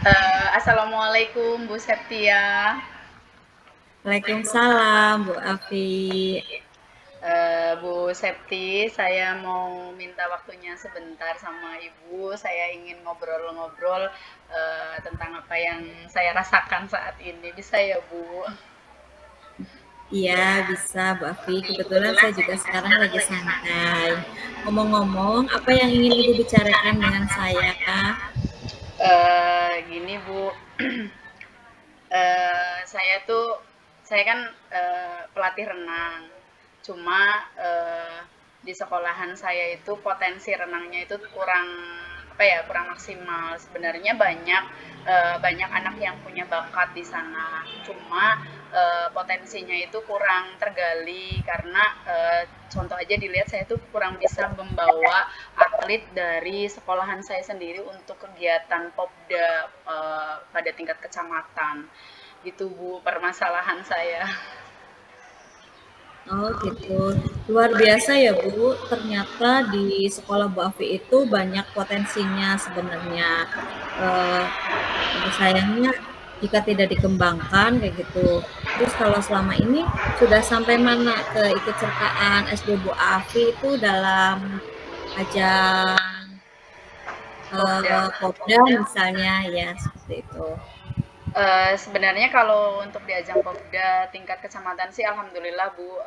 Assalamualaikum Bu Septia. Waalaikumsalam, Bu Afi. Bu Septi, saya mau minta waktunya sebentar sama Ibu. Saya ingin ngobrol-ngobrol tentang apa yang saya rasakan saat ini. Bisa ya, Bu? Iya, bisa, Bu Afi. Kebetulan saya juga sekarang lagi santai. Ngomong-ngomong, apa yang ingin Ibu bicarakan dengan saya? Gini, Bu. Saya kan pelatih renang. Cuma di sekolahan saya itu potensi renangnya itu kurang apa ya, kurang maksimal. Sebenarnya banyak anak yang punya bakat di sana. Cuma potensinya itu kurang tergali karena contoh aja dilihat saya tuh kurang bisa membawa atlet dari sekolahan saya sendiri untuk kegiatan Popda pada tingkat kecamatan. Gitu Bu, permasalahan saya. Oh, gitu. Luar biasa ya, Bu. Ternyata di sekolah Bu Afi itu banyak potensinya sebenarnya. Eh, Tapi sayangnya jika tidak dikembangkan kayak gitu. Terus kalau selama ini sudah sampai mana keikutsertaan SD Bu Afi itu dalam ajang Popda. Popda misalnya ya seperti itu. Sebenarnya kalau untuk di ajang Popda tingkat kecamatan sih alhamdulillah Bu,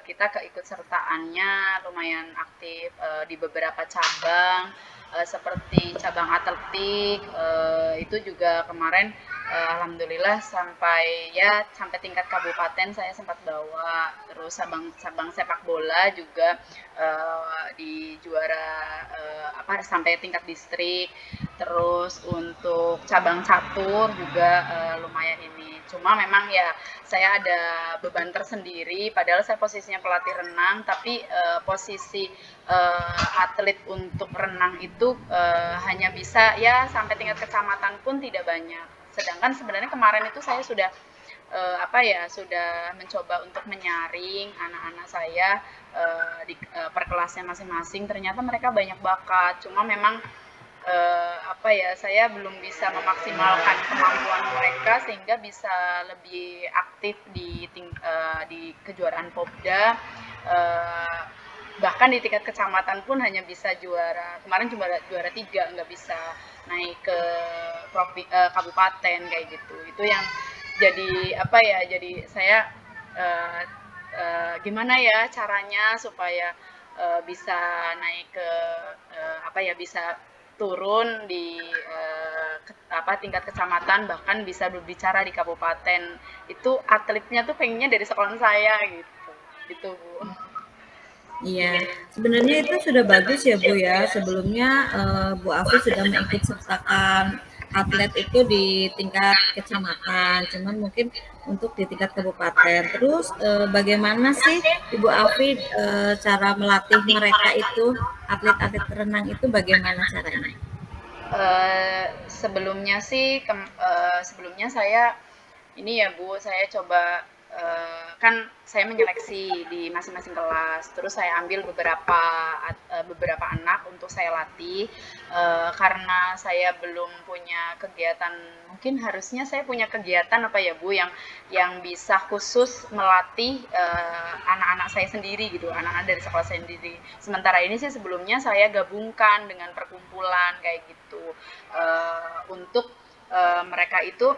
kita keikutsertaannya lumayan aktif di beberapa cabang seperti cabang atletik, itu juga kemarin alhamdulillah sampai tingkat kabupaten saya sempat bawa. Terus cabang sepak bola juga di juara sampai tingkat distrik. Terus untuk cabang catur juga lumayan ini. Cuma memang ya saya ada beban tersendiri. Padahal saya posisinya pelatih renang, tapi posisi atlet untuk renang itu hanya bisa ya sampai tingkat kecamatan pun tidak banyak. Sedangkan sebenarnya kemarin itu saya sudah sudah mencoba untuk menyaring anak-anak saya di per kelasnya masing-masing. Ternyata mereka banyak bakat. Cuma memang saya belum bisa memaksimalkan kemampuan mereka sehingga bisa lebih aktif di kejuaraan Popda. Eh, Bahkan di tingkat kecamatan pun hanya bisa juara, kemarin cuma juara tiga, nggak bisa naik ke kabupaten kayak gitu. Itu yang jadi saya eh, gimana ya caranya supaya bisa naik ke bisa turun di tingkat kecamatan, bahkan bisa berbicara di kabupaten. Itu atletnya tuh pengennya dari sekolah saya gitu Bu. Iya, sebenarnya itu sudah bagus ya Bu ya. Sebelumnya Bu Afi sudah mengikut sertakan atlet itu di tingkat kecamatan, cuman mungkin untuk di tingkat kabupaten. Terus bagaimana sih Ibu Afi cara melatih mereka itu atlet-atlet renang itu bagaimana caranya? Sebelumnya saya ini ya Bu, saya coba kan saya menyeleksi di masing-masing kelas, terus saya ambil beberapa anak untuk saya latih karena saya belum punya kegiatan, mungkin harusnya saya punya kegiatan apa ya Bu yang bisa khusus melatih anak-anak saya sendiri gitu, anak-anak dari sekolah saya sendiri. Sementara ini sih sebelumnya saya gabungkan dengan perkumpulan kayak gitu untuk mereka itu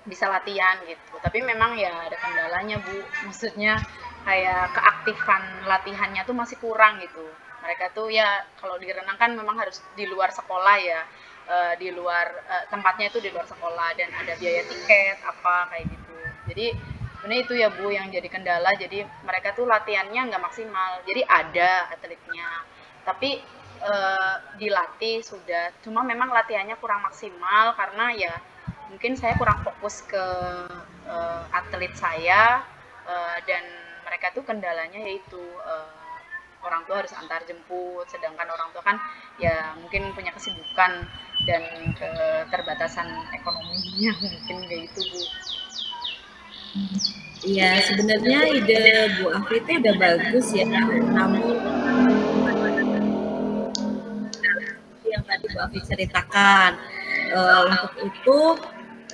bisa latihan gitu. Tapi memang ya ada kendalanya Bu, maksudnya kayak keaktifan latihannya tuh masih kurang gitu. Mereka tuh ya kalau di renang kan memang harus di luar sekolah ya, di luar tempatnya itu di luar sekolah dan ada biaya tiket apa kayak gitu. Jadi sebenarnya itu ya Bu yang jadi kendala. Jadi mereka tuh latihannya nggak maksimal. Jadi ada atletnya, tapi dilatih sudah. Cuma memang latihannya kurang maksimal karena ya mungkin saya kurang fokus ke atlet saya dan mereka tuh kendalanya yaitu orang tua harus antar jemput, sedangkan orang tua kan ya mungkin punya kesibukan dan keterbatasan ekonominya mungkin kayak itu Bu. Iya, sebenarnya ide Bu Afi itu udah bagus ya, namun yang tadi Bu Afi ceritakan. Untuk itu,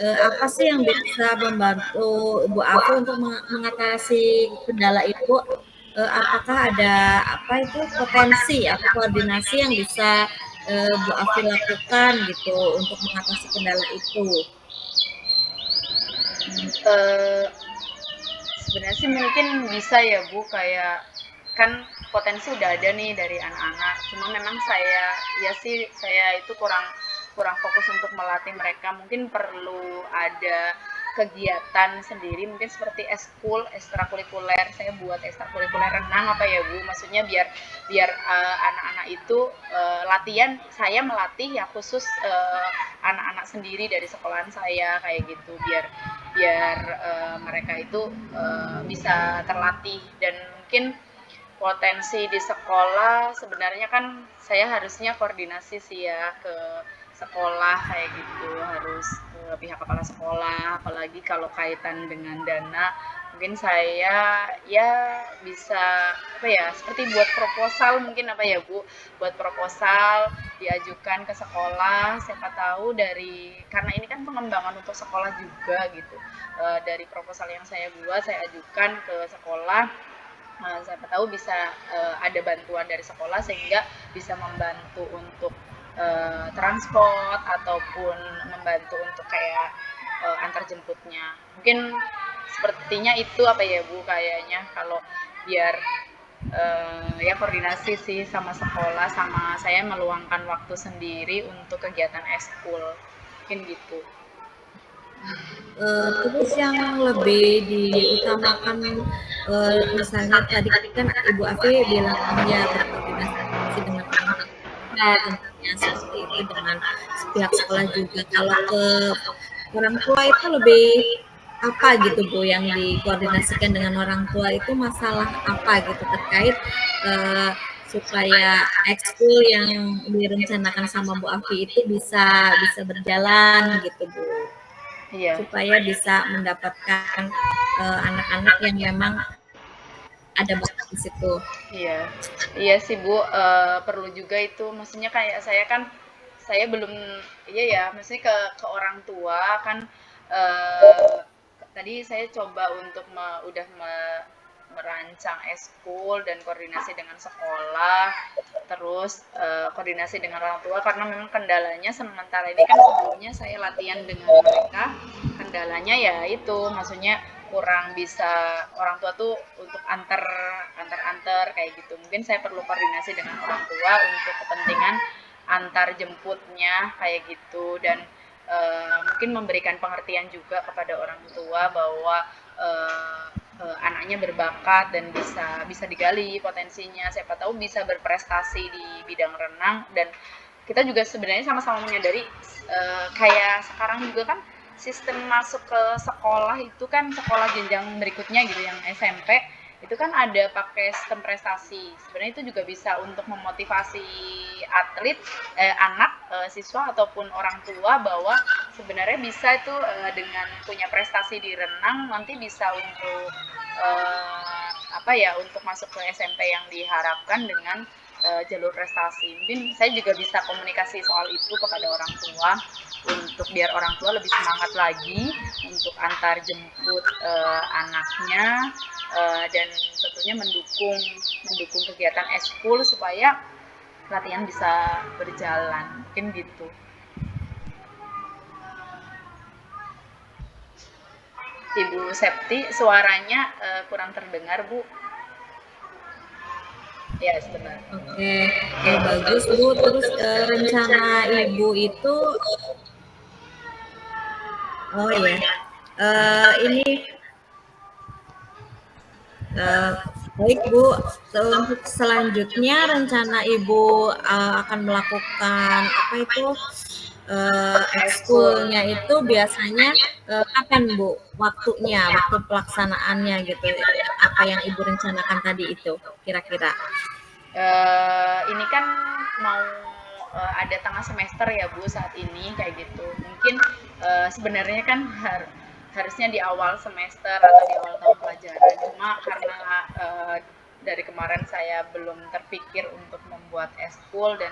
apa sih yang bisa membantu Ibu Afi untuk mengatasi kendala itu? Apakah ada apa itu potensi atau koordinasi yang bisa Bu Afi lakukan gitu untuk mengatasi kendala itu? Eee, Sebenarnya sih mungkin bisa ya Bu, kayak kan potensi udah ada nih dari anak-anak, cuma memang ya sih saya itu kurang kurang fokus untuk melatih mereka. Mungkin perlu ada kegiatan sendiri, mungkin seperti eskul, ekstrakurikuler. Saya buat ekstrakurikuler renang apa ya Bu, maksudnya biar biar anak-anak itu latihan, saya melatih ya khusus anak-anak sendiri dari sekolahan saya kayak gitu, biar biar mereka itu bisa terlatih. Dan mungkin potensi di sekolah sebenarnya kan saya harusnya koordinasi sih ya ke sekolah kayak gitu, harus ke pihak kepala sekolah, apalagi kalau kaitan dengan dana. Mungkin saya ya bisa apa ya, seperti buat proposal mungkin apa ya Bu, buat proposal diajukan ke sekolah, siapa tahu dari karena ini kan pengembangan untuk sekolah juga gitu. Dari proposal yang saya buat saya ajukan ke sekolah, siapa tahu bisa ada bantuan dari sekolah sehingga bisa membantu untuk transport ataupun membantu untuk kayak antar jemputnya. Mungkin sepertinya itu apa ya Bu, kayaknya kalau biar ya koordinasi sih sama sekolah, sama saya meluangkan waktu sendiri untuk kegiatan eskul. Mungkin gitu. Terus yang lebih diutamakan, misalnya tadi kan Ibu Afi bilang ya berkoordinasi dengan orang tua tentunya seperti itu dengan pihak sekolah juga. Kalau ke orang tua itu lebih apa gitu Bu yang dikoordinasikan dengan orang tua itu masalah apa gitu terkait supaya ekskul yang direncanakan sama Bu Afi itu bisa bisa berjalan gitu Bu, Iya. supaya bisa mendapatkan anak-anak yang memang ada bakat di situ. Iya, iya sih Bu, perlu juga itu. Maksudnya kayak saya kan, saya belum, iya ya, maksudnya ke orang tua kan, eee, tadi saya coba untuk merancang eskul dan koordinasi dengan sekolah, terus koordinasi dengan orang tua karena memang kendalanya sementara ini kan sebelumnya saya latihan dengan mereka, kendalanya ya itu, maksudnya kurang bisa orang tua tuh untuk antar kayak gitu. Mungkin saya perlu koordinasi dengan orang tua untuk kepentingan antar jemputnya kayak gitu, dan mungkin memberikan pengertian juga kepada orang tua bahwa uh, anaknya berbakat dan bisa bisa digali potensinya, siapa tahu bisa berprestasi di bidang renang. Dan kita juga sebenarnya sama-sama menyadari kayak sekarang juga kan sistem masuk ke sekolah itu kan sekolah jenjang berikutnya gitu yang SMP itu kan ada pakai sistem prestasi. Sebenarnya itu juga bisa untuk memotivasi atlet, anak, siswa ataupun orang tua bahwa sebenarnya bisa itu dengan punya prestasi di renang nanti bisa untuk apa ya, untuk masuk ke SMP yang diharapkan dengan jalur prestasi. Mungkin saya juga bisa komunikasi soal itu kepada orang tua untuk biar orang tua lebih semangat lagi untuk antar jemput anaknya, dan tentunya mendukung mendukung kegiatan eskul supaya latihan bisa berjalan. Mungkin gitu. Ibu Septi, suaranya kurang terdengar, Bu. Ya, sebentar. Oke, bagus Bu. Terus rencana Ibu itu, oh ya, ini uh, baik Bu. Untuk selanjutnya rencana Ibu akan melakukan apa itu Eskul. ekskulnya itu biasanya kapan Bu? Waktunya, waktu pelaksanaannya gitu. Apa yang Ibu rencanakan tadi itu kira-kira? Ini kan mau ada tengah semester ya Bu saat ini kayak gitu. Mungkin sebenarnya kan harusnya di awal semester atau di awal tahun pelajaran. Cuma karena dari kemarin saya belum terpikir untuk membuat eskul dan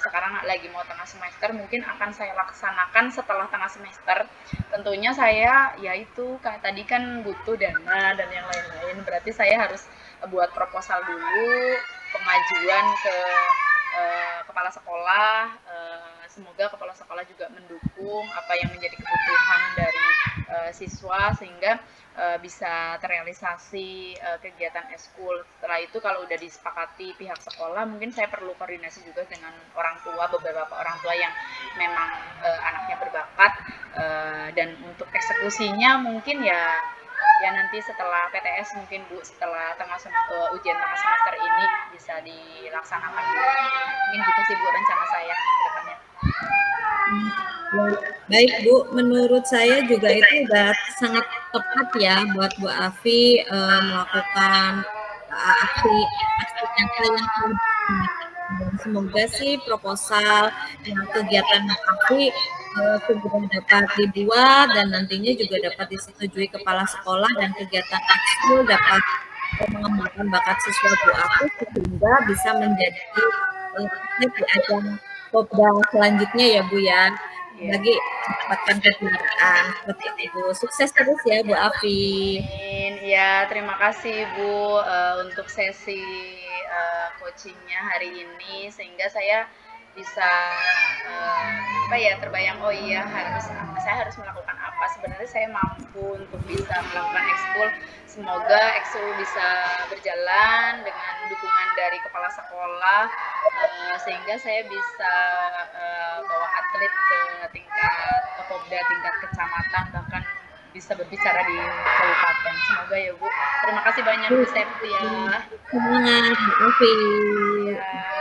sekarang lagi mau tengah semester, mungkin akan saya laksanakan setelah tengah semester. Tentunya saya ya itu kayak tadi kan butuh dana dan yang lain-lain, berarti saya harus buat proposal dulu, pengajuan ke kepala sekolah, semoga kepala sekolah juga mendukung apa yang menjadi kebutuhan dari siswa sehingga bisa terrealisasi kegiatan eskul. Setelah itu kalau udah disepakati pihak sekolah, mungkin saya perlu koordinasi juga dengan orang tua, beberapa orang tua yang memang anaknya berbakat, dan untuk eksekusinya mungkin ya nanti setelah PTS mungkin Bu, setelah ujian tengah semester ini bisa dilaksanakan. Mungkin gitu sih Bu rencana saya ke depannya. Baik Bu, menurut saya juga itu udah sangat tepat ya buat Bu Afi melakukan aksi aksi nyata yang dan semoga sih proposal kegiatan Bu Afi segera dapat dibuat dan nantinya juga dapat disetujui kepala sekolah dan kegiatan ekskul dapat mengembangkan bakat siswa Bu Afi sehingga bisa menjadi atlet di ajang Popda selanjutnya ya Bu ya. Iya. Lagi mendapatkan kejuaraan seperti itu Bu. Sukses terus ya Bu Afi. Amin. Ya, terima kasih Bu untuk sesi coachingnya hari ini sehingga saya bisa apa ya terbayang oh iya saya harus melakukan apa sebenarnya saya mampu untuk bisa melakukan ekskul semoga ekskul bisa berjalan dengan dukungan dari kepala sekolah sehingga saya bisa bawa atlet ke tingkat Popda tingkat kecamatan bahkan bisa berbicara di kabupaten. Semoga ya Bu. Terima kasih banyak Bu Septia. Semangat Bu Afi. Ya.